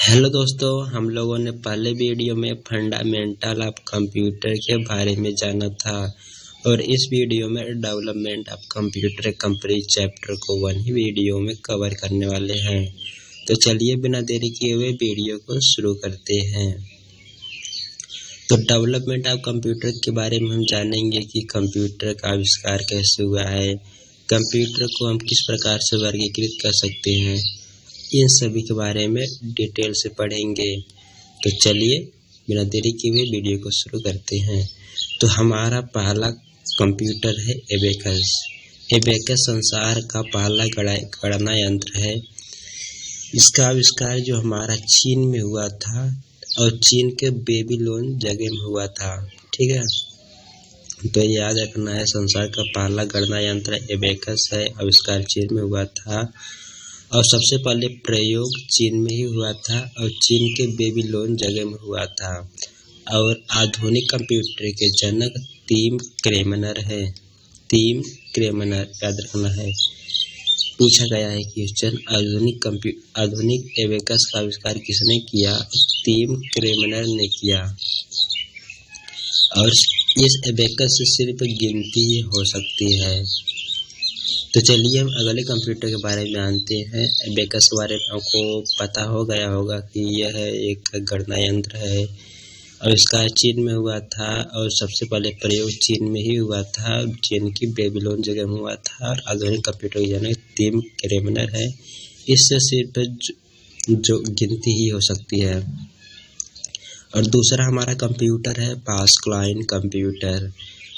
Hello दोस्तों, हम लोगों ने पहले वीडियो में फंडामेंटल ऑफ कंप्यूटर के बारे में जाना था और इस वीडियो में development of computer complete chapter को 1 ही वीडियो में कवर करने वाले हैं। तो चलिए बिना देरी किए हुए वीडियो को शुरू करते हैं। तो डेवलपमेंट ऑफ कंप्यूटर के बारे में हम जानेंगे कि कंप्यूटर का आविष्कार कैसे हुआ है, कंप्यूटर को हम किस प्रकार से वर्गीकृत कर सकते हैं, इन सभी के बारे में डिटेल से पढ़ेंगे। तो चलिए बिना देरी किए हुए वीडियो को शुरू करते हैं। तो हमारा पहला कंप्यूटर है एबेकस। एबेकस संसार का पहला गणना यंत्र है। इसका आविष्कार जो हमारा चीन में हुआ था और चीन के बेबीलोन जगह में हुआ था। ठीक है, तो याद रखना है, संसार का पहला गणना यंत्र एबेकस है, आविष्कार चीन में हुआ था और सबसे पहले प्रयोग चीन में ही हुआ था और चीन के बेबीलोन जगह में हुआ था। और आधुनिक कंप्यूटर के जनक टिम क्रेमर है। टिम क्रेमर याद रखना है। पूछा गया है क्वेश्चन, आधुनिक एबेकस का आविष्कार किसने किया? टिम क्रेमर ने किया। और इस एबेकस से सिर्फ गिनती ही हो सकती है। तो चलिए हम अगले कंप्यूटर के बारे में जानते हैं। एबेकस के बारे में आपको पता हो गया होगा कि यह एक गणना यंत्र है और इसका चीन में हुआ था और सबसे पहले प्रयोग चीन में ही हुआ था। चीन की बेबीलोन जगह में हुआ था और आधुनिक कंप्यूटर के जनक टिम क्रेमर है। इससे सिर्फ जो गिनती ही हो सकती है। और दूसरा हमारा कंप्यूटर है पास्कल कंप्यूटर।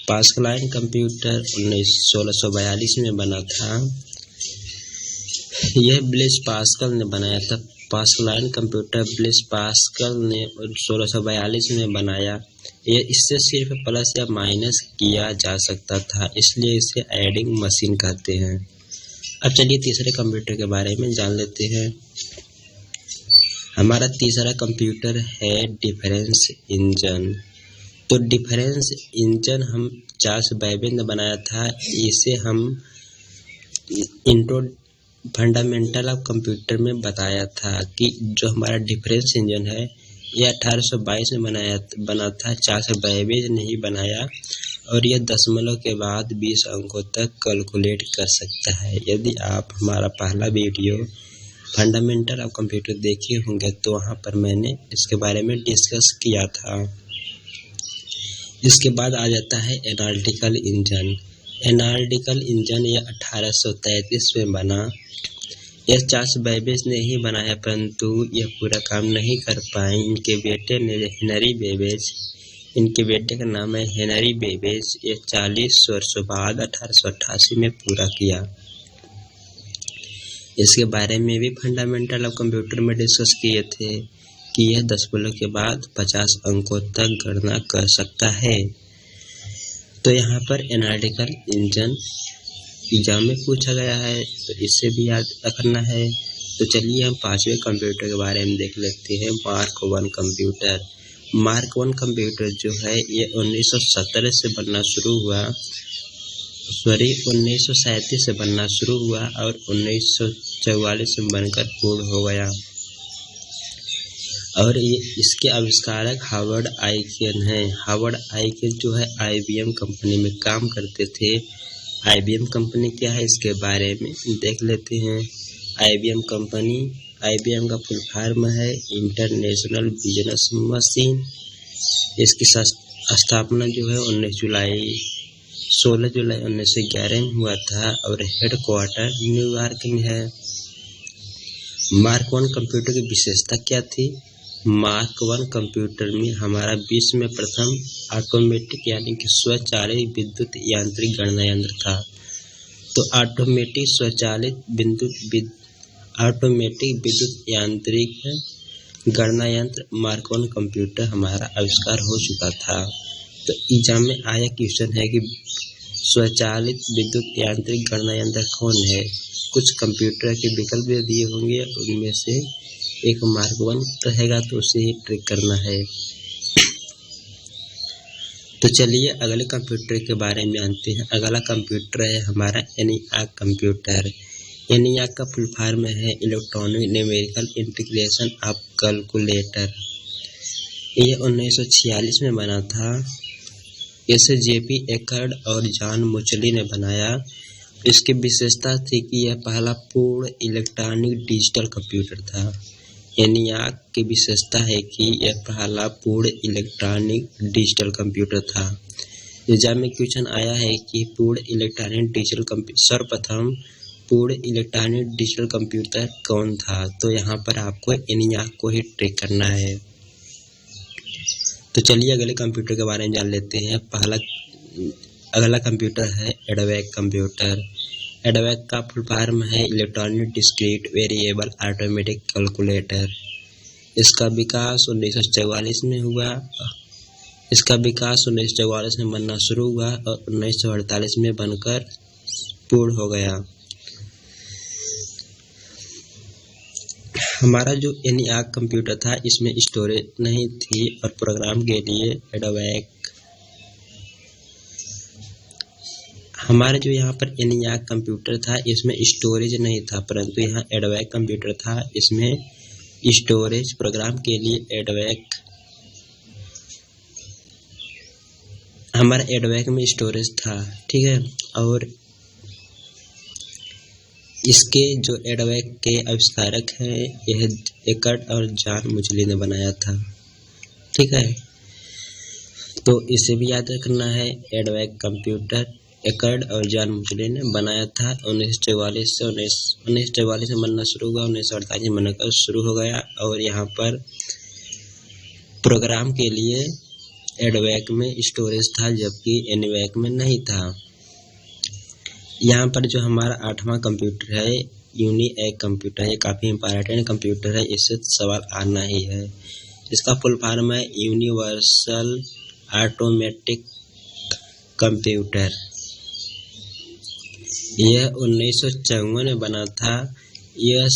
पास्कल कंप्यूटर 1642 में बना था। यह ब्लेस पास्कल ने बनाया था। पास्कल कंप्यूटर ब्लेस पास्कल ने 1642 में बनाया। यह इससे सिर्फ प्लस या माइनस किया जा सकता था, इसलिए इसे एडिंग मशीन कहते हैं। अब चलिए तीसरे कंप्यूटर के बारे में जान लेते हैं। हमारा तीसरा कंप्यूटर है डिफरेंस इंजन। तो डिफरेंस इंजन हम चार्ल्स बेबेज ने बनाया था। इसे हम फंडामेंटल ऑफ कंप्यूटर में बताया था कि जो हमारा डिफरेंस इंजन है यह 1822 में बना था। चार्ल्स बेबेज ने ही बनाया और यह दशमलव के बाद 20 अंकों तक कैलकुलेट कर सकता है। यदि आप हमारा पहला वीडियो फंडामेंटल ऑफ कंप्यूटर देखे होंगे तो वहाँ पर मैंने इसके बारे में डिस्कस किया था। इसके बाद आ जाता है एनालिटिकल इंजन। एनालिटिकल इंजन यह 1833 में बना। यह चार्ल्स बेबेज ने ही बनाया, परंतु यह पूरा काम नहीं कर पाए। इनके बेटे ने हेनरी बेबेज, इनके बेटे का नाम है हेनरी बेबेज, यह 40 वर्षों बाद 1888 में पूरा किया। इसके बारे में भी फंडामेंटल ऑफ कंप्यूटर में डिस्कस किए थे कि यह दशमलव के बाद 50 अंकों तक गणना कर सकता है। तो यहाँ पर एनालिटिकल इंजन एग्जाम में पूछा गया है, तो इससे भी याद रखना है। तो चलिए हम पांचवें कंप्यूटर के बारे में देख लेते हैं, मार्क 1 कंप्यूटर। मार्क 1 कंप्यूटर जो है ये 1917 से बनना शुरू हुआ, 1937 से बनना शुरू हुआ और 1944 में बनकर पूर्ण हो गया। और ये इसके आविष्कारक हावर्ड आइकेन हैं। हावर्ड आइकेन जो है IBM कंपनी में काम करते थे। IBM कंपनी क्या है इसके बारे में देख लेते हैं। IBM कंपनी, IBM का फुल फॉर्म है इंटरनेशनल बिजनेस मशीन। इसकी स्थापना जो है 16 जुलाई 1911 में हुआ था और हेडक्वार्टर न्यूयॉर्क में है। मार्क 1 कंप्यूटर की विशेषता क्या थी? मार्क 1 कंप्यूटर में हमारा विश्व में प्रथम ऑटोमेटिक यानी कि स्वचालित विद्युत यांत्रिक गणना यंत्र था। तो ऑटोमेटिक विद्युत यांत्रिक गणना यंत्र मार्क 1 कंप्यूटर हमारा आविष्कार हो चुका था। तो एग्जाम में आया क्वेश्चन है कि स्वचालित विद्युत यांत्रिक गणना यंत्र कौन है? कुछ कंप्यूटर के विकल्प भी दिए होंगे, उनमें से एक मार्क 1 रहेगा, तो उसे ही ट्रिक करना है। तो चलिए अगले कंप्यूटर के बारे में जानते हैं। अगला कंप्यूटर है हमारा ENIAC कंप्यूटर। ENIAC का फुल फॉर्म है electronic numerical integration of calculator. ये 1946 में बना था। इसे JP एकर्ड और जॉन मुचली ने बनाया। इसकी विशेषता थी कि यह पहला पूर्ण इलेक्ट्रॉनिक डिजिटल कंप्यूटर था। ENIAC की विशेषता है कि यह पहला पूर्ण इलेक्ट्रॉनिक डिजिटल कंप्यूटर था। एग्जाम में क्वेश्चन आया है कि पूर्ण इलेक्ट्रॉनिक डिजिटल कंप्यूटर सर्वप्रथम पूर्ण इलेक्ट्रॉनिक डिजिटल कंप्यूटर कौन था, तो यहाँ पर आपको ENIAC को ही ट्रैक करना है। तो चलिए अगले कंप्यूटर के बारे में जान लेते हैं। अगला कंप्यूटर है EDVAC कंप्यूटर। EDVAC का फुल फॉर्म है electronic discrete variable automatic calculator. इसका विकास 1944 में हुआ। इसका विकास 1944 में बनना शुरू हुआ और 1948 में बनकर पूर्ण हो गया। हमारा जो ENIAC कंप्यूटर था इसमें स्टोरेज नहीं थी और प्रोग्राम के लिए EDVAC। हमारा जो यहाँ पर ENIAC कंप्यूटर था इसमें स्टोरेज नहीं था, परंतु यहाँ EDVAC कंप्यूटर था, इसमें स्टोरेज प्रोग्राम के लिए EDVAC। हमारा EDVAC में स्टोरेज था, ठीक है। और इसके जो EDVAC के आविष्कारक हैं यह एकर्ड और जॉन मुचली ने बनाया था, ठीक है। तो इसे भी याद रखना है। EDVAC कंप्यूटर एकर्ड और जॉन मुचली ने बनाया था। 1944 में बनना शुरू हुआ, 1948 में बनकर शुरू हो गया। और यहाँ पर प्रोग्राम के लिए EDVAC में स्टोरेज था जबकि ENIAC में नहीं था। यहाँ पर जो हमारा 8वां कंप्यूटर है ENIAC कंप्यूटर, ये काफ़ी इम्पोर्टेंट कंप्यूटर है, इससे सवाल आना ही है। इसका फुल फॉर्म है यूनिवर्सल ऑटोमेटिक कंप्यूटर। यह 1954 में बना था। यह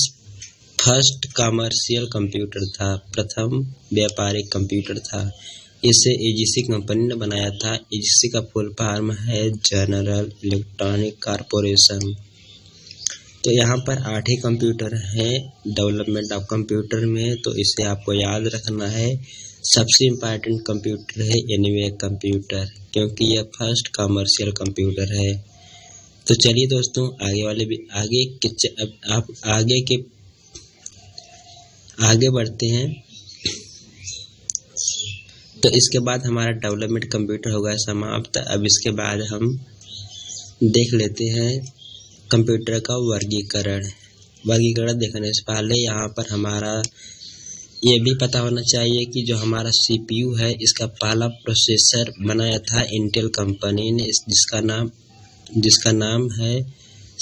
फर्स्ट कमर्शियल कंप्यूटर था, प्रथम व्यापारिक कंप्यूटर था। इसे AGC कंपनी ने बनाया था। AGC का फुल फॉर्म है जनरल इलेक्ट्रॉनिक कॉर्पोरेशन। तो यहाँ पर 8 ही कंप्यूटर हैं डेवलपमेंट ऑफ कंप्यूटर में, तो इसे आपको याद रखना है। सबसे इम्पोर्टेंट कंप्यूटर है ENIAC कंप्यूटर, क्योंकि यह फर्स्ट कमर्शियल कंप्यूटर है। तो चलिए दोस्तों आगे बढ़ते हैं। तो इसके बाद हमारा डेवलपमेंट कंप्यूटर हो गया समाप्त। अब इसके बाद हम देख लेते हैं कंप्यूटर का वर्गीकरण देखने से पहले यहाँ पर हमारा ये भी पता होना चाहिए कि जो हमारा CPU है इसका पहला प्रोसेसर बनाया था इंटेल कंपनी ने, जिसका नाम है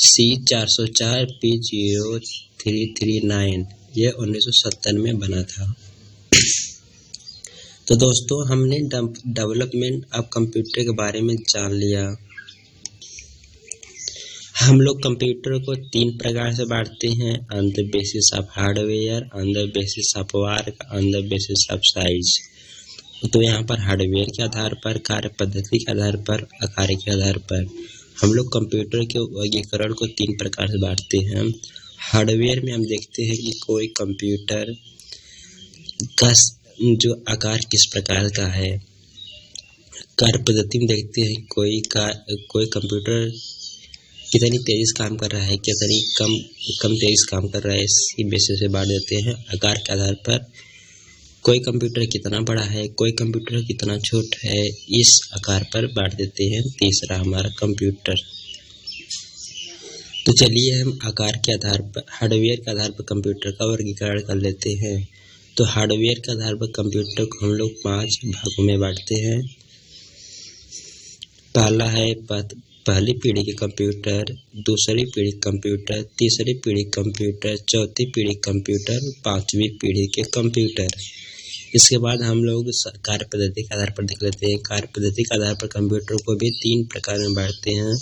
C404P0339। यह 1970 में बना था। तो दोस्तों हमने डेवलपमेंट ऑफ कंप्यूटर के बारे में जान लिया। हम लोग कंप्यूटर को 3 प्रकार से बांटते हैं, on the basis of hardware, on the basis of work, on the basis of size. तो यहाँ पर हार्डवेयर के आधार पर, कार्य पद्धति के आधार पर, आकार के आधार पर हम लोग कंप्यूटर के वर्गीकरण को 3 प्रकार से बांटते हैं। हार्डवेयर में हम देखते हैं कि कोई कंप्यूटर का जो आकार किस प्रकार का है। कार्य पद्धति में देखते हैं कोई कंप्यूटर कितनी तेजी से काम कर रहा है, कितनी कम तेजी से काम कर रहा है, इसी बेसिस से बांट देते हैं। आकार के आधार पर कोई कंप्यूटर कितना बड़ा है, कोई कंप्यूटर कितना छोटा है, इस आकार पर बांट देते हैं। तीसरा हमारा कंप्यूटर। तो चलिए हम आकार के आधार पर, हार्डवेयर के आधार पर कंप्यूटर का वर्गीकरण कर लेते हैं। तो हार्डवेयर के आधार पर कंप्यूटर को हम लोग 5 भागों में बांटते हैं। पहला है पहली पीढ़ी के कंप्यूटर, दूसरी पीढ़ी कंप्यूटर, तीसरी पीढ़ी कंप्यूटर, चौथी पीढ़ी कंप्यूटर, 5वीं पीढ़ी के कंप्यूटर। इसके बाद हम लोग कार्य पद्धति के आधार पर देख लेते हैं। कार्य पद्धति के आधार पर कंप्यूटर को भी 3 प्रकार में बांटते हैं।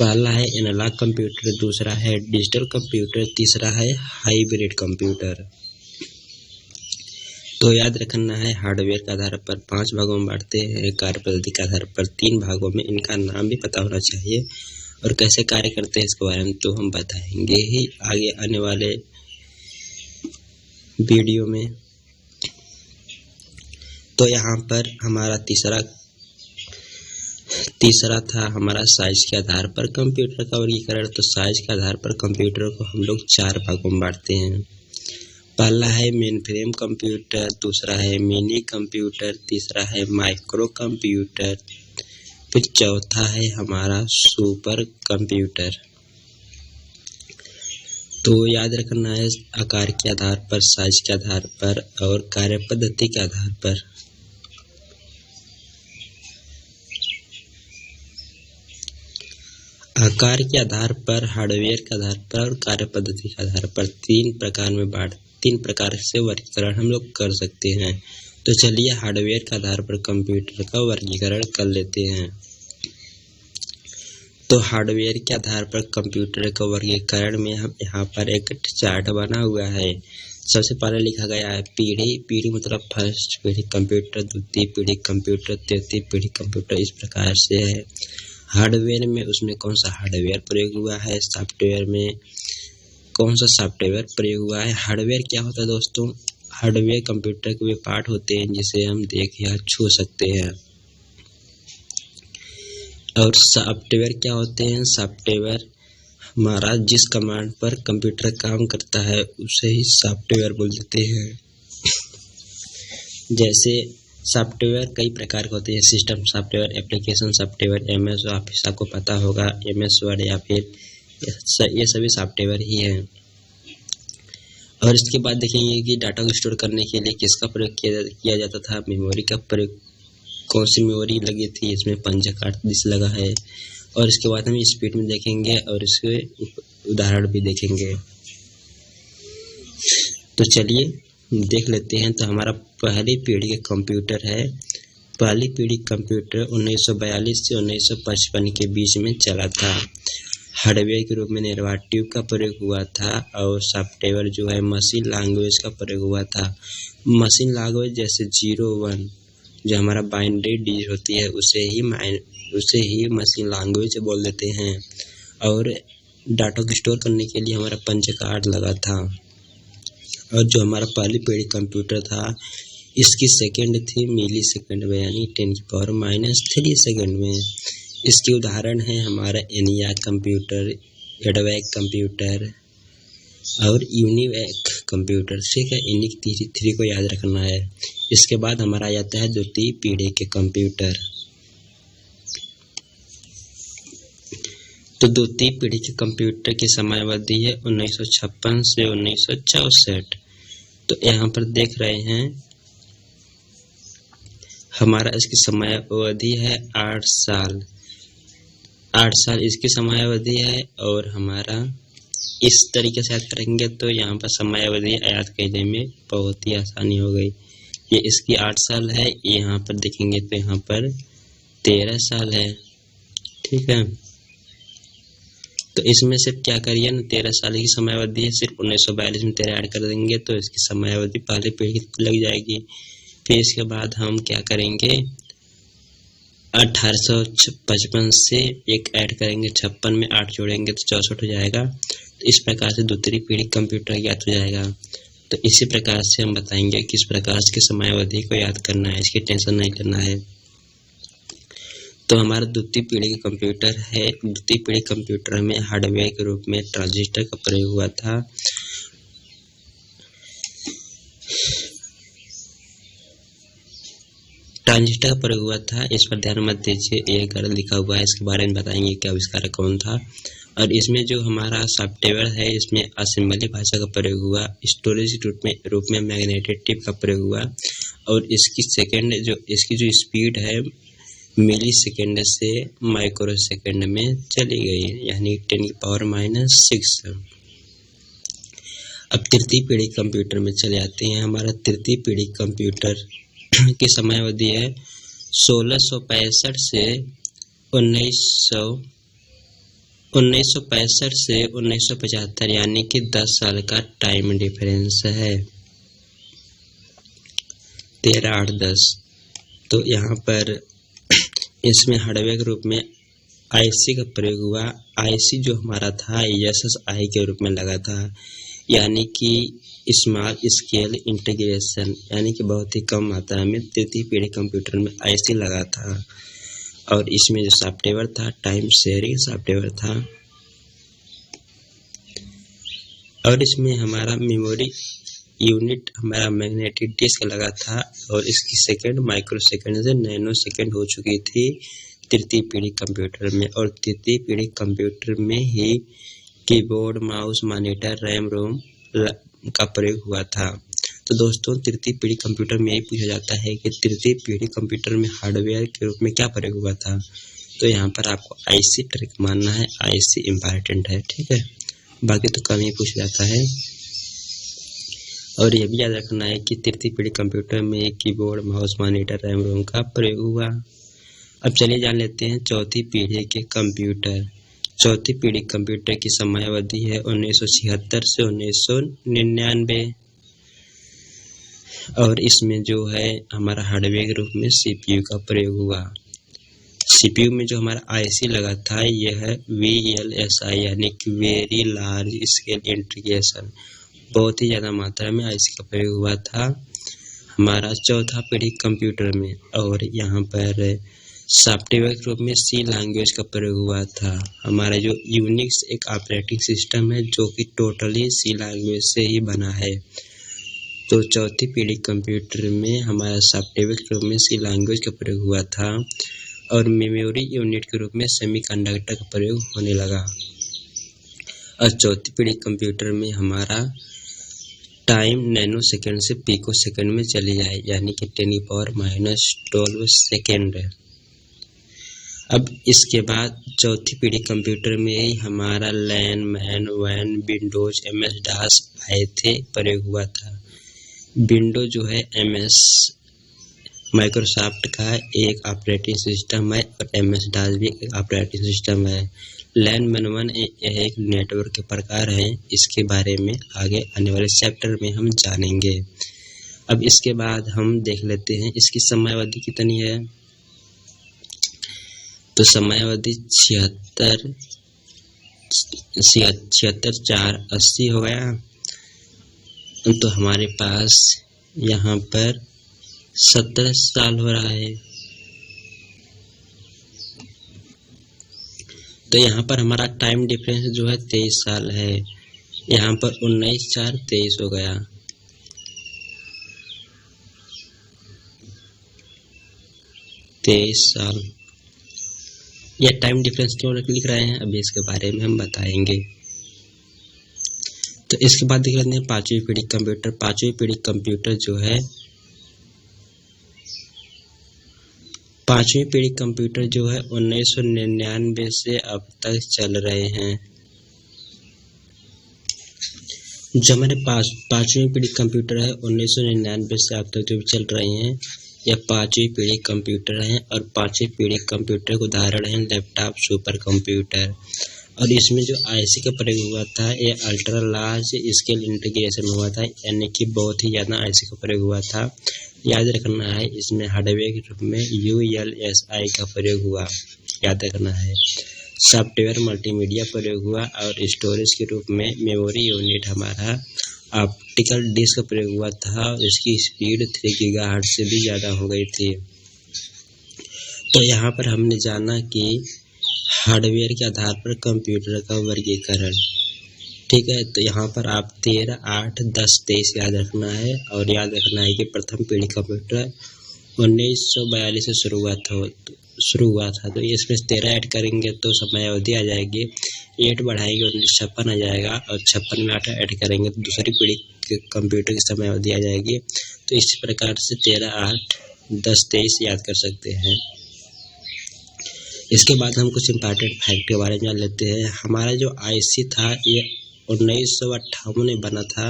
पहला है एनालॉग कंप्यूटर, दूसरा है डिजिटल कंप्यूटर, तीसरा है हाइब्रिड कंप्यूटर। तो याद रखना है हार्डवेयर के आधार पर 5 भागों में बांटते हैं, कार्य पद्धति के आधार पर 3 भागों में। इनका नाम भी पता होना चाहिए। और कैसे कार्य करते हैं इसके बारे में तो हम बताएंगे ही आगे आने वाले वीडियो में। तो यहाँ पर हमारा तीसरा था हमारा साइज के आधार पर कंप्यूटर का वर्गीकरण। तो साइज के आधार पर कंप्यूटर को हम लोग 4 भागों में बांटते हैं। पहला है मेन फ्रेम कंप्यूटर, दूसरा है मिनी कंप्यूटर, तीसरा है माइक्रो कंप्यूटर, फिर चौथा है हमारा सुपर कंप्यूटर। तो याद रखना है आकार के आधार पर, साइज के आधार पर और कार्य पद्धति के आधार पर। आकार के आधार पर, हार्डवेयर के आधार पर और कार्य पद्धति के आधार पर 3 प्रकार से वर्गीकरण हम लोग कर सकते हैं। तो चलिए हार्डवेयर के आधार पर कंप्यूटर का वर्गीकरण कर लेते हैं। तो हार्डवेयर के आधार पर कंप्यूटर का वर्गीकरण में हम यहाँ पर एक चार्ट बना हुआ है। सबसे पहले लिखा गया है पीढ़ी मतलब फर्स्ट पीढ़ी कंप्यूटर, द्वितीय पीढ़ी कंप्यूटर, तृतीय पीढ़ी कंप्यूटर, इस प्रकार से है। हार्डवेयर में उसमें कौन सा हार्डवेयर प्रयोग हुआ है, सॉफ्टवेयर में कौन सा सॉफ्टवेयर प्रयोग हुआ है। हार्डवेयर क्या होता है दोस्तों? हार्डवेयर कंप्यूटर के वे पार्ट होते हैं जिसे हम देख या छू सकते हैं। और सॉफ्टवेयर क्या होते हैं? सॉफ्टवेयर हमारा जिस कमांड पर कंप्यूटर काम करता है उसे ही सॉफ्टवेयर बोल देते हैं। जैसे सॉफ्टवेयर कई प्रकार के होते हैं, system software, application software, MS office आपको पता होगा, MS वर्ड या फिर ये सभी सॉफ्टवेयर ही है। और इसके बाद देखेंगे कि डाटा को स्टोर करने के लिए किसका प्रयोग किया जाता था, मेमोरी का प्रयोग, कौन सी मेमोरी लगी थी, इसमें 5 डिस्क लगा है। और इसके बाद हम स्पीड में देखेंगे और इसके उदाहरण भी देखेंगे। तो चलिए देख लेते हैं। तो हमारा पहली पीढ़ी का कंप्यूटर है। पहली पीढ़ी कंप्यूटर 1942 से 1955 के बीच में चला था। हार्डवेयर के रूप में नेरवाटिव का प्रयोग हुआ था और सॉफ्टवेयर जो है मशीन लैंग्वेज का प्रयोग हुआ था। मशीन लैंग्वेज जैसे 01 जो हमारा बाइनरी डिजिट होती है उसे ही मशीन लैंग्वेज बोल देते हैं। और डाटा को स्टोर करने के लिए हमारा 5 कार्ड लगा था। और जो हमारा पहली पीढ़ी कंप्यूटर था इसकी सेकंड थी मिली सेकंड में, यानी 10⁻³ सेकंड में। इसके उदाहरण है हमारा ENIAC कंप्यूटर, एडवैक कंप्यूटर और यूनिवैक कंप्यूटर। ठीक है, इन्हीं 3 को याद रखना है। इसके बाद हमारा आ जाता है द्वितीय पीढ़ी के कंप्यूटर। तो द्वितीय पीढ़ी के कंप्यूटर की समयावधि है 1956 से 1964। तो यहाँ पर देख रहे हैं हमारा इसकी समयावधि है 8 साल। 8 साल इसकी समयावधि है। और हमारा इस तरीके से याद करेंगे तो यहाँ पर समयावधि याद करने में बहुत ही आसानी हो गई। ये इसकी 8 साल है, यहाँ पर देखेंगे तो यहाँ पर 13 साल है। ठीक है, तो इसमें सिर्फ क्या करिए ना, 13 साल की समयावधि है, सिर्फ 1942 में 13 ऐड कर देंगे तो इसकी समयावधि पहली पीढ़ी लग जाएगी। फिर इसके बाद हम क्या करेंगे, 1855 से एक ऐड करेंगे, 56 में 8 जोड़ेंगे तो 64 हो जाएगा। तो इस प्रकार से द्वितीय पीढ़ी कंप्यूटर ज्ञात हो जाएगा। तो इसी प्रकार से हम बताएंगे किस प्रकार से समयावधि को याद करना है, इसकी टेंशन नहीं करना है। तो हमारा द्वितीय पीढ़ी का कंप्यूटर है। द्वितीय पीढ़ी कंप्यूटर में हार्डवेयर के रूप में ट्रांजिस्टर का प्रयोग हुआ था। ट्रांजिस्टर का प्रयोग हुआ था, इस पर ध्यान मत दीजिए, ये गलत लिखा हुआ है, इसके बारे में बताएंगे कि आविष्कारक कौन था। और इसमें जो हमारा सॉफ्टवेयर है इसमें असेंबली भाषा का प्रयोग हुआ, स्टोरेज रूप में मैग्नेटिक टेप का प्रयोग हुआ। और इसकी जो स्पीड है मिली सेकेंड से माइक्रो सेकेंड में चली गई, यानी 10⁻⁶। अब तृतीय पीढ़ी कंप्यूटर में चले आते हैं। हमारा तृतीय पीढ़ी कंप्यूटर की समयावधि है 1665 से 1965 से 1975, यानी कि 10 साल का टाइम डिफरेंस है, 13, 8, 10। तो यहाँ पर इसमें हार्डवेयर के रूप में आईसी का प्रयोग हुआ। आईसी जो हमारा था एसएसआई के रूप में लगा था, यानी कि स्मॉल स्केल इंटीग्रेशन, यानी कि बहुत ही कम मात्रा में तृतीय पीढ़ी कंप्यूटर में आईसी लगा था। और इसमें जो सॉफ्टवेयर था टाइम शेयरिंग सॉफ्टवेयर था। और इसमें हमारा मेमोरी यूनिट हमारा मैग्नेटिक डिस्क लगा था और इसकी सेकंड माइक्रो सेकंड से नैनो सेकंड हो चुकी थी तृतीय पीढ़ी कंप्यूटर में। और तृतीय पीढ़ी कंप्यूटर में ही कीबोर्ड, माउस, मॉनिटर, रैम, रोम का प्रयोग हुआ था। तो दोस्तों, तृतीय पीढ़ी कंप्यूटर में यही पूछा जाता है कि तृतीय पीढ़ी कंप्यूटर में हार्डवेयर के रूप में क्या प्रयोग हुआ था। तो यहाँ पर आपको आईसी ट्रिक मानना है, आईसी इम्पॉर्टेंट है, ठीक है। बाकी तो कम ही पूछा जाता है। और यह भी याद रखना है कि तृतीय पीढ़ी कंप्यूटर में कीबोर्ड, माउस, मॉनिटर, रैम, रोम का प्रयोग हुआ। अब चलिए जान लेते हैं चौथी पीढ़ी के कंप्यूटर। चौथी पीढ़ी कंप्यूटर की समयावधि है 1976 से 1999। और इसमें जो है हमारा हार्डवेयर के रूप में सीपीयू का प्रयोग हुआ। सीपीयू में जो हमारा आईसी लगा था यह है VLSI, यानी कि वेरी लार्ज स्केल इंटीग्रेशन। बहुत ही ज़्यादा मात्रा में आईसी का प्रयोग हुआ था हमारा चौथा पीढ़ी कंप्यूटर में। और यहाँ पर सॉफ्टवेयर के रूप में सी लैंग्वेज का प्रयोग हुआ था। हमारा जो यूनिक्स एक ऑपरेटिंग सिस्टम है जो कि टोटली सी लैंग्वेज से ही बना है। तो चौथी पीढ़ी कंप्यूटर में हमारा सॉफ्टवेयर के रूप में सी लैंग्वेज का प्रयोग हुआ था और मेमोरी यूनिट के रूप में सेमीकंडक्टर का प्रयोग होने लगा। और चौथी पीढ़ी कंप्यूटर में हमारा टाइम नैनो सेकंड से पिको सेकंड में चली जाए, यानी कि 10⁻12 सेकेंड। अब इसके बाद चौथी पीढ़ी कंप्यूटर में ही हमारा लैन, मैन, वैन, विंडोज, MS DOS आए थे, प्रयोग हुआ था। विंडोज जो है MS माइक्रोसॉफ्ट का एक ऑपरेटिंग सिस्टम है और MS DOS भी एक ऑपरेटिंग सिस्टम है। लैन, मैन, वैन यह एक नेटवर्क के प्रकार है। इसके बारे में आगे आने वाले चैप्टर में हम जानेंगे। अब इसके बाद हम देख लेते हैं इसकी समयावधि कितनी है। तो समयावधि 76/4/80 हो गया। तो हमारे पास यहाँ पर 17 साल हो रहा है। तो यहाँ पर हमारा टाइम डिफरेंस जो है 23 साल है। यहाँ पर 19/4/23 हो गया। तेईस साल। यह टाइम डिफरेंस क्यों लिख रहे हैं अभी इसके बारे में हम बताएंगे। तो इसके बाद देख लेते हैं पांचवी पीढ़ी कंप्यूटर। पांचवी पीढ़ी कंप्यूटर जो है पांचवी पीढ़ी कंप्यूटर जो है 1999 से अब तक चल रहे हैं। जो हमारे पास पांचवी पीढ़ी कंप्यूटर है 1999 से अब तक जो चल रहे हैं यह पांचवी पीढ़ी कंप्यूटर हैं। और पांचवी पीढ़ी कंप्यूटर के उदाहरण हैं लैपटॉप, सुपर कंप्यूटर। और इसमें जो आईसी का प्रयोग हुआ था यह अल्ट्रा लार्ज स्केल इंटीग्रेशन हुआ था, यानी कि बहुत ही ज़्यादा आईसी का प्रयोग हुआ था। याद रखना है इसमें हार्डवेयर के रूप में ULSI का प्रयोग हुआ, याद रखना है। सॉफ्टवेयर मल्टीमीडिया प्रयोग हुआ और स्टोरेज के रूप में मेमोरी यूनिट हमारा ऑप्टिकल डिस्क का प्रयोग हुआ था। इसकी स्पीड 3 GHz से भी ज़्यादा हो गई थी। तो यहाँ पर हमने जाना कि हार्डवेयर के आधार पर कंप्यूटर का वर्गीकरण, ठीक है। तो यहाँ पर आप 13, 8, 10, 23 याद रखना है। और याद रखना है कि प्रथम पीढ़ी कंप्यूटर 1942 से शुरू हुआ था। तो इसमें 13 ऐड करेंगे तो समयावधि आ जाएगी। 8 बढ़ाएंगे 1956 आ जाएगा और 56 में 8 ऐड करेंगे तो दूसरी पीढ़ी के कंप्यूटर की समयावधि आ जाएगी। तो इसी प्रकार से 13, 8, 10, 23 याद कर सकते हैं। इसके बाद हम कुछ इम्पॉर्टेंट फैक्ट के बारे में जान लेते हैं। हमारा जो आईसी था ये 1958 में बना था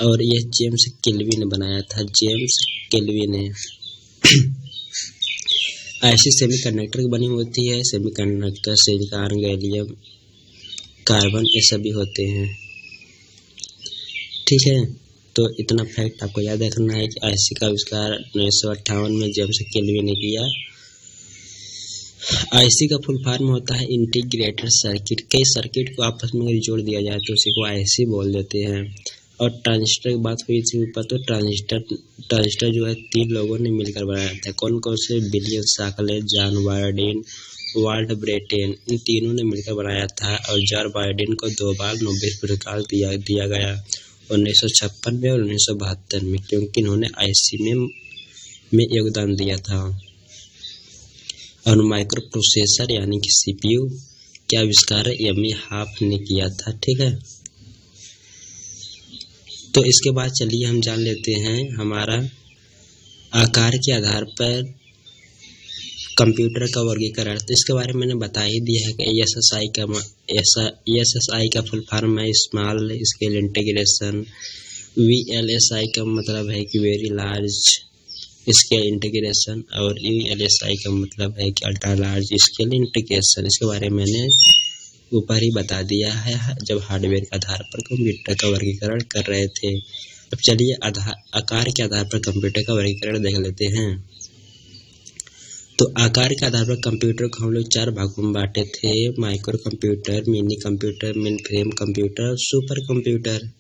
और यह जेम्स केल्विन ने बनाया था। जेम्स केल्विन ने आईसी सेमीकंडक्टर की बनी होती है। सेमीकंडक्टर सिलिकॉन, गैलियम, कार्बन ये सभी होते हैं, ठीक है। तो इतना फैक्ट आपको याद रखना है कि आईसी का आविष्कार 1958 में जेम्स केल्विन ने किया। आईसी का फुल फॉर्म होता है इंटीग्रेटेड सर्किट। कई सर्किट को आपस में अगर जोड़ दिया जाए तो उसी को आईसी बोल देते हैं। और ट्रांजिस्टर की बात हुई थी ऊपर, तो ट्रांजिस्टर जो है 3 लोगों ने मिलकर बनाया था। कौन कौन से? विलियम शाकले, जॉन वायर्डिन, वाल्ट ब्रेटेन, इन तीनों ने मिलकर बनाया था। और जॉन वायर्डिन को 2 बार नोबेल पुरस्कार दिया गया, 1956 में और 1972 में, क्योंकि इन्होंने आईसी में योगदान दिया था। और माइक्रो प्रोसेसर यानी कि सीपीयू के आविष्कार एमी हाफ ने किया था। ठीक है, तो इसके बाद चलिए हम जान लेते हैं हमारा आकार के आधार पर कंप्यूटर का वर्गीकरण। तो इसके बारे में मैंने बता ही दिया है कि एएसआई का फुल फॉर्म है स्मॉल स्केल इंटीग्रेशन। वीएलएसआई का मतलब है कि वेरी लार्ज स्केल इंटीग्रेशन। और यूएलएसआई का मतलब है कि अल्ट्रा लार्ज स्केल इंटीग्रेशन। इसके बारे में मैंने ऊपर ही बता दिया है जब हार्डवेयर के आधार पर कंप्यूटर का वर्गीकरण कर रहे थे। अब चलिए आकार के आधार पर कंप्यूटर का वर्गीकरण देख लेते हैं। तो आकार के आधार पर कंप्यूटर को हम लोग 4 भागों में बांटे थे: micro computer, mini computer, main frame computer, super computer.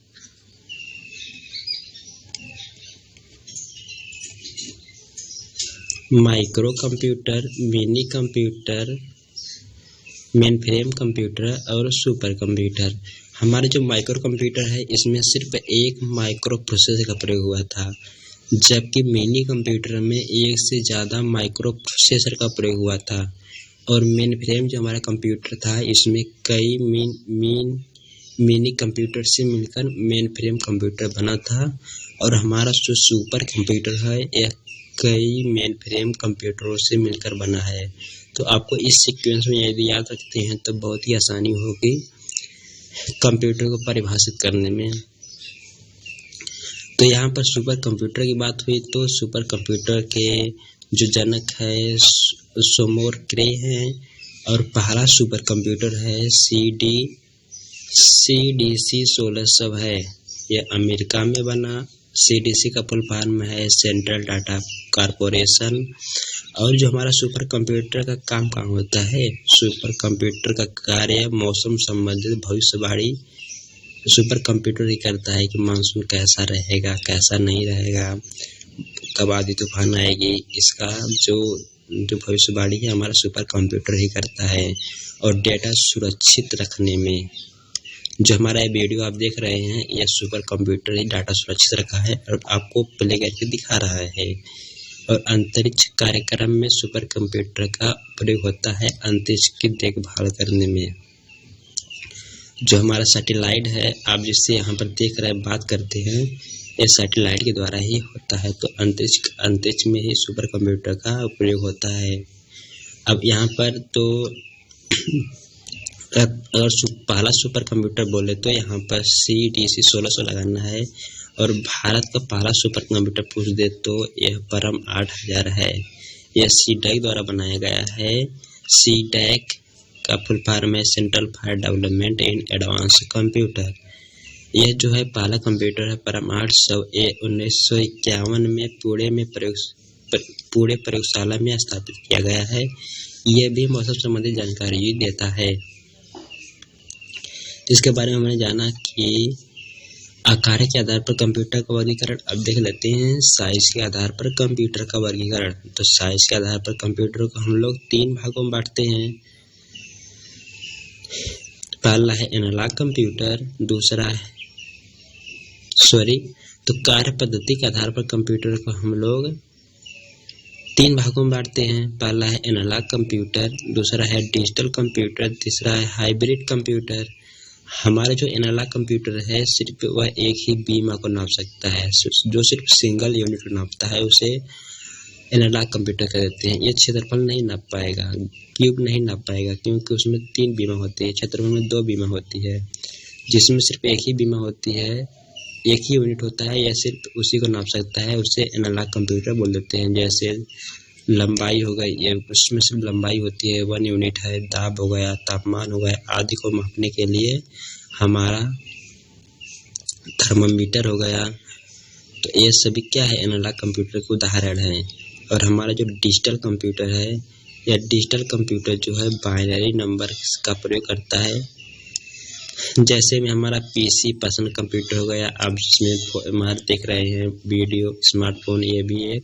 Micro computer, mini computer, main frame computer और सुपर कंप्यूटर। हमारा जो माइक्रो कंप्यूटर है इसमें सिर्फ एक माइक्रो प्रोसेसर का प्रयोग हुआ था, जबकि मिनी कंप्यूटर में एक से ज़्यादा माइक्रो प्रोसेसर का प्रयोग हुआ था। और मेन फ्रेम जो हमारा कंप्यूटर था इसमें कई मिनी कंप्यूटर से मिलकर मेन फ्रेम कंप्यूटर बना था। और हमारा जो सुपर कंप्यूटर है यह कई मेन फ्रेम कंप्यूटरों से मिलकर बना है। तो आपको इस सीक्वेंस में यदि याद रखते हैं तो बहुत ही आसानी होगी कंप्यूटर को परिभाषित करने में। तो यहाँ पर सुपर कंप्यूटर की बात हुई तो सुपर कंप्यूटर के जो जनक है सोमोर क्रे हैं। और पहला सुपर कंप्यूटर है CDC 1600 है, यह अमेरिका में बना। CDC का फुल फॉर्म है सेंट्रल डाटा कॉर्पोरेशन। और जो हमारा सुपर कंप्यूटर का काम होता है, सुपर कंप्यूटर का कार्य मौसम संबंधित भविष्यवाणी सुपर कंप्यूटर ही करता है कि मानसून कैसा रहेगा, कैसा नहीं रहेगा, कब आंधी तूफान आएगी। इसका जो भविष्यवाणी है हमारा सुपर कंप्यूटर ही करता है। और डेटा सुरक्षित रखने में जो हमारा ये वीडियो आप देख रहे हैं यह सुपर कंप्यूटर ही डाटा सुरक्षित रखा है और आपको प्ले करके दिखा रहा है। और अंतरिक्ष कार्यक्रम में सुपर कंप्यूटर का प्रयोग होता है अंतरिक्ष की देखभाल करने में। जो हमारा सैटेलाइट है आप जिससे यहाँ पर देख रहे हैं बात करते हैं, ये सैटेलाइट के द्वारा ही होता है। तो अंतरिक्ष में ही सुपर कंप्यूटर का प्रयोग होता है। अब यहाँ पर तो अगर पहला सुपर कंप्यूटर बोले तो यहाँ पर CDC 1600 लगाना है। और भारत का पहला सुपर कंप्यूटर पूछ दे तो यह परम 8000 है। यह CDAC द्वारा बनाया गया है। CDAC का फुल फॉर्म है central for development in advance computer. यह जो है पहला कंप्यूटर है परम 800। ये 1951 में पूरे प्रयोगशाला में स्थापित किया गया है। यह भी मौसम संबंधी जानकारी देता है। इसके बारे में हमने जाना कि आकार के आधार पर कंप्यूटर का वर्गीकरण। अब देख लेते हैं साइज के आधार पर कंप्यूटर का वर्गीकरण। तो साइज के आधार पर कंप्यूटर को हम लोग 3 भागों में बांटते हैं। पहला है एनालॉग कंप्यूटर, तो कार्य पद्धति के आधार पर कंप्यूटर को हम लोग 3 भागों में बांटते हैं। पहला है एनालॉग कंप्यूटर, दूसरा है डिजिटल कंप्यूटर, तीसरा है हाइब्रिड कंप्यूटर। हमारा जो एनालॉग कंप्यूटर है सिर्फ वह एक ही बीमा को नाप सकता है, जो सिर्फ सिंगल यूनिट को नापता है उसे एनालॉग कंप्यूटर कह देते हैं। ये क्षेत्रफल नहीं नाप पाएगा, क्यूब नहीं नाप पाएगा, क्योंकि उसमें 3 बीमा होती है। क्षेत्रफल में 2 बीमा होती है, जिसमें सिर्फ एक ही बीमा होती है, एक ही यूनिट होता है, यह सिर्फ उसी को नाप सकता है, उसे एनालॉग कंप्यूटर बोल देते हैं। जैसे लंबाई हो गई, ये उसमें सिर्फ लंबाई होती है, 1 यूनिट है। दाब हो गया, तापमान हो गया आदि को मापने के लिए हमारा थर्मामीटर हो गया। तो ये सभी क्या है एनालॉग कंप्यूटर के उदाहरण हैं। और हमारा जो डिजिटल कंप्यूटर है या डिजिटल कंप्यूटर जो है बाइनरी नंबर का प्रयोग करता है। जैसे में हमारा पीसी पर्सनल कंप्यूटर हो गया, आप जिसमें हमारे देख रहे हैं वीडियो, स्मार्टफोन, ये भी एक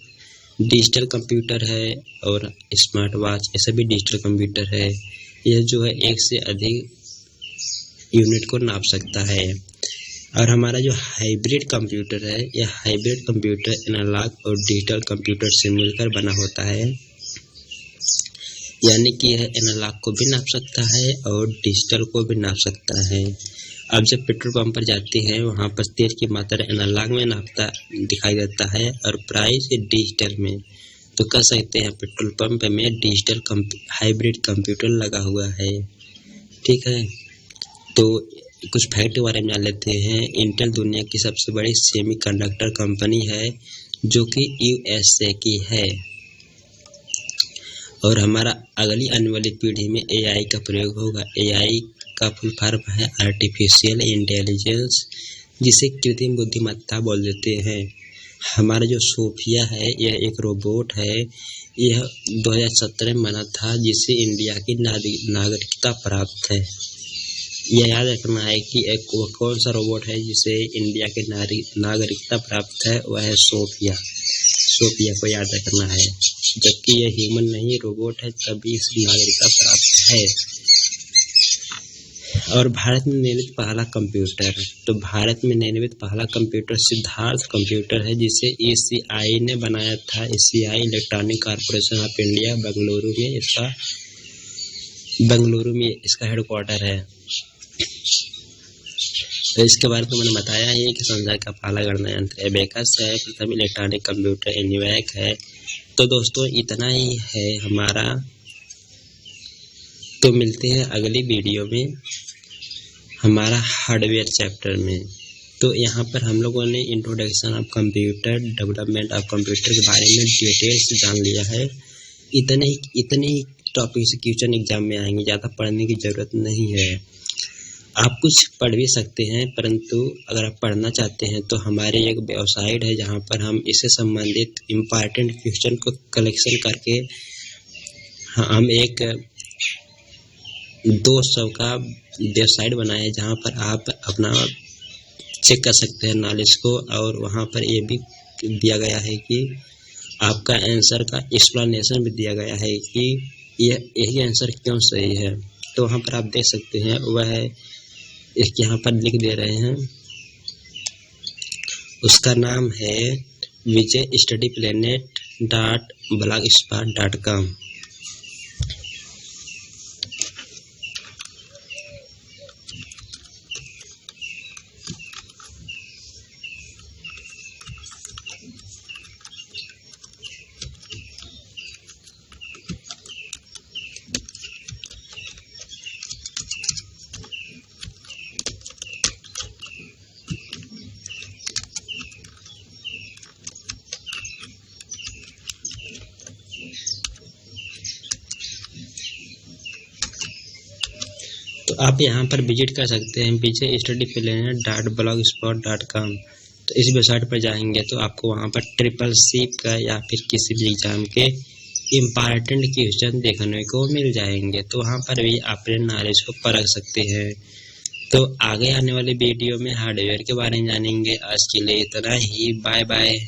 डिजिटल कंप्यूटर है। और स्मार्ट वॉच, ये सभी डिजिटल कंप्यूटर है। यह जो है एक से अधिक यूनिट को नाप सकता है। और हमारा जो हाइब्रिड कंप्यूटर है, यह हाइब्रिड कंप्यूटर एनालॉग और डिजिटल कंप्यूटर से मिलकर बना होता है, यानी कि यह एनालॉग को भी नाप सकता है और डिजिटल को भी नाप सकता है। अब जब पेट्रोल पंप पर जाते हैं, वहाँ पर तेल की मात्रा एनालॉग में नापता दिखाई देता है और प्राइस डिजिटल में। तो कह सकते हैं पेट्रोल पंप में डिजिटल हाइब्रिड कंप्यूटर लगा हुआ है। ठीक है, तो कुछ फैक्ट के बारे में जान लेते हैं। इंटेल दुनिया की सबसे बड़ी सेमीकंडक्टर कंपनी है जो कि यूएसए की है। और हमारा अगली आने वाली पीढ़ी में एआई का प्रयोग होगा। एआई का फुल फॉर्म है आर्टिफिशियल इंटेलिजेंस, जिसे कृत्रिम बुद्धिमत्ता बोल देते हैं। हमारा जो सोफिया है, यह एक रोबोट है। यह 2017 में बना था, जिसे इंडिया की नागरिकता प्राप्त है। यह याद रखना है कि एक वो कौन सा रोबोट है जिसे इंडिया की नागरिकता प्राप्त है, वह है सोफिया। सोफिया को याद रखना है, जबकि यह ह्यूमन नहीं रोबोट है, तभी इसकी नागरिकता प्राप्त है। और भारत में निर्मित पहला कंप्यूटर, तो भारत में निर्मित पहला कंप्यूटर सिद्धार्थ कंप्यूटर है, जिसे ECI ने बनाया था। ECI electronic corporation of India, Bengaluru में इसका हेडक्वार्टर है। तो इसके बारे में मैंने बताया है कि संसार का पहला गणना एबेकस है, प्रथम इलेक्ट्रॉनिक कंप्यूटर एन्यूएक है। तो दोस्तों इतना ही है हमारा, तो मिलते हैं अगली वीडियो में हमारा हार्डवेयर चैप्टर में। तो यहाँ पर हम लोगों ने introduction of computer, development of computer के बारे में डिटेल से जान लिया है। इतने ही टॉपिक से क्वेश्चन एग्जाम में आएंगे, ज़्यादा पढ़ने की ज़रूरत नहीं है। आप कुछ पढ़ भी सकते हैं, परंतु अगर आप पढ़ना चाहते हैं तो हमारे एक वेबसाइट है जहाँ पर हम इससे संबंधित इम्पॉर्टेंट क्वेश्चन को कलेक्शन करके हम एक 200 का वेबसाइट बनाया है, जहाँ पर आप अपना चेक कर सकते हैं नॉलेज को। और वहाँ पर ये भी दिया गया है कि आपका आंसर का एक्सप्लेनेशन भी दिया गया है कि यही आंसर क्यों सही है। तो वहाँ पर आप देख सकते हैं, वह एक यहाँ पर लिख दे रहे हैं, उसका नाम है vijaystudyplanet.blogspot.com। तो आप यहाँ पर विजिट कर सकते हैं vijaystudyplanet.blogspot.com। तो इस वेबसाइट पर जाएंगे तो आपको वहाँ पर CCC का या फिर किसी भी एग्जाम के इम्पॉर्टेंट क्वेश्चन देखने को मिल जाएंगे। तो वहाँ पर भी अपने नॉलेज को परख सकते हैं। तो आगे आने वाले वीडियो में हार्डवेयर के बारे में जानेंगे। आज के लिए इतना ही, बाय बाय।